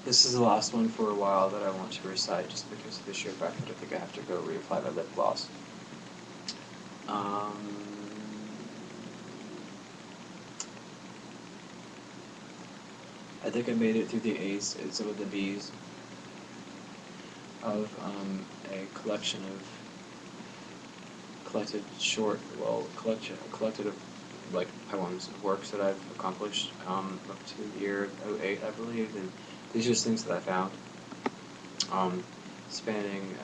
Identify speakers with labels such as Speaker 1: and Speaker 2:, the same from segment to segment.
Speaker 1: This is the last one for a while that I want to recite just because of the sheer fact that I think I have to go reapply my lip gloss. I think I made it through the A's and some of the B's of a collection of collected of like poems and works that I've accomplished up to the year '08, I believe, and these are just things that I found, spanning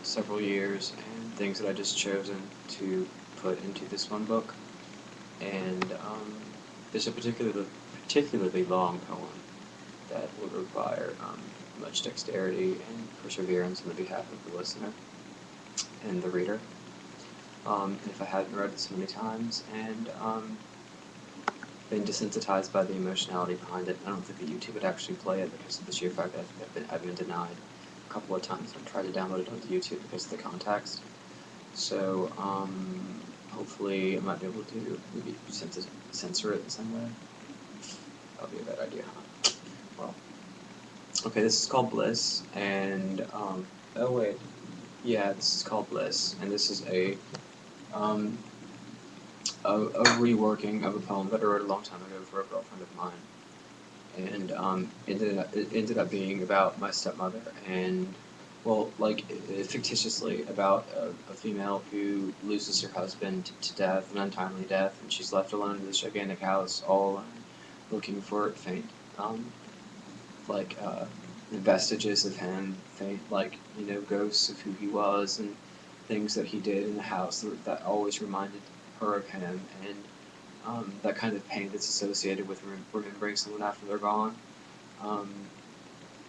Speaker 1: several years, and things that I just chosen to put into this one book. And there's a particularly long poem that would require much dexterity and perseverance on the behalf of the listener and the reader. If I hadn't read it so many times and been desensitized by the emotionality behind it, I don't think that YouTube would actually play it because of the sheer fact that I've been denied a couple of times. I've tried to download it onto YouTube because of the context. So hopefully I might be able to maybe censor it in some way. That would be a bad idea, huh? Well, okay, this is called Bliss, and oh wait, yeah, this is called Bliss, and this is a reworking of a poem that I wrote a long time ago for a girlfriend of mine, and it ended up being about my stepmother, and well, like fictitiously about a female who loses her husband to death, an untimely death, and she's left alone in this gigantic house, all alone, looking for faint, like vestiges of him, faint, like, you know, ghosts of who he was and things that he did in the house that always reminded her of him, and that kind of pain that's associated with remembering someone after they're gone.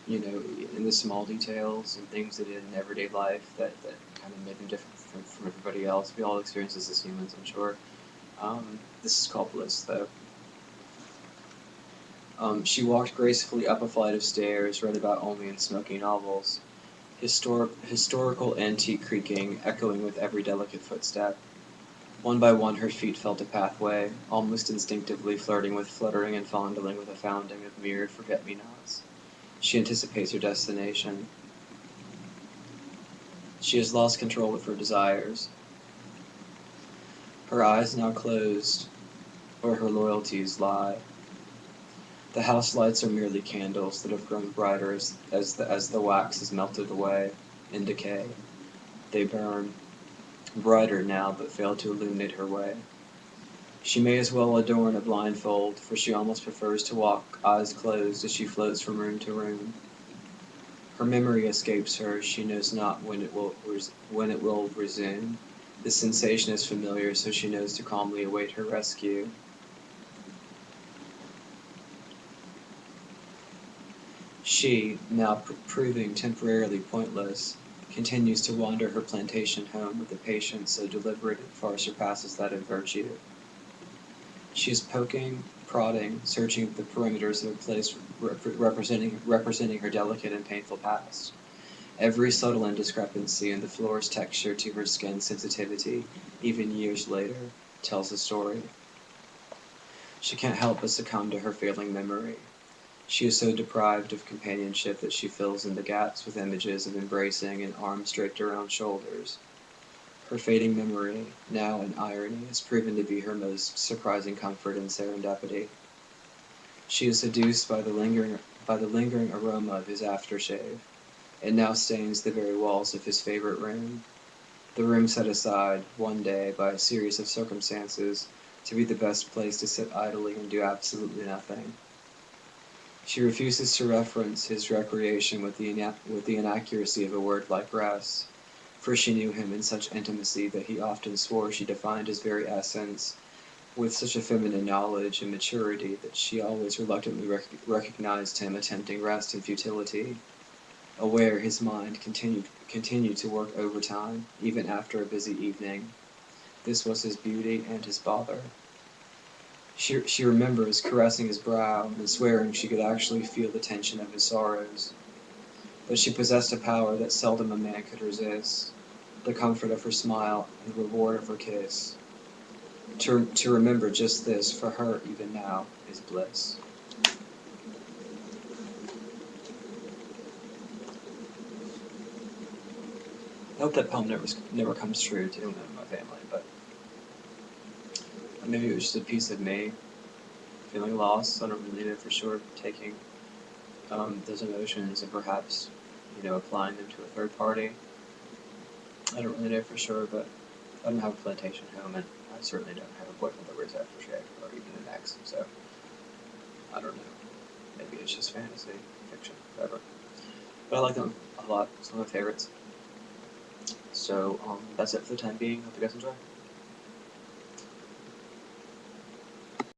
Speaker 1: You know, in the small details and things that in everyday life that kind of made him different from everybody else. We all experience this as humans, I'm sure. This is called Bliss, though. She walked gracefully up a flight of stairs, read about only in smoky novels, historical antique creaking echoing with every delicate footstep. One by one her feet felt a pathway, almost instinctively flirting with fluttering and fondling with a founding of mirrored forget-me-nots. She anticipates her destination. She has lost control of her desires. Her eyes now closed, where her loyalties lie. The house lights are merely candles that have grown brighter as the wax is melted away in decay. They burn, brighter now, but fail to illuminate her way. She may as well adorn a blindfold, for she almost prefers to walk eyes closed as she floats from room to room. Her memory escapes her, she knows not when it will resume. The sensation is familiar, so she knows to calmly await her rescue. She, now proving temporarily pointless, continues to wander her plantation home with a patience so deliberate it far surpasses that of virtue. She is poking, prodding, searching the perimeters of a place representing her delicate and painful past. Every subtle indiscrepancy in the floor's texture to her skin's sensitivity, even years later, tells a story. She can't help but succumb to her failing memory. She is so deprived of companionship that she fills in the gaps with images of embracing and arms draped around shoulders. Her fading memory, now in irony, has proven to be her most surprising comfort and serendipity. She is seduced by the lingering aroma of his aftershave. It now stains the very walls of his favorite room, the room set aside, one day, by a series of circumstances, to be the best place to sit idly and do absolutely nothing. She refuses to reference his recreation with the inaccuracy of a word like rest, for she knew him in such intimacy that he often swore she defined his very essence with such a feminine knowledge and maturity that she always reluctantly recognized him attempting rest and futility, aware his mind continued to work overtime, even after a busy evening. This was his beauty and his bother. She remembers caressing his brow and swearing she could actually feel the tension of his sorrows. But she possessed a power that seldom a man could resist, the comfort of her smile and the reward of her kiss. To remember just this, for her even now, is bliss. I hope that poem never comes true to anyone in my family, but maybe it was just a piece of me feeling lost. I don't really know for sure. Taking those emotions and perhaps, applying them to a third party. I don't really know for sure, but I don't have a plantation home, and I certainly don't have a boyfriend that wears aftershave, or even an ex, so I don't know. Maybe it's just fantasy, fiction, whatever. But I like them a lot. It's one of my favorites. So that's it for the time being. Hope you guys enjoy.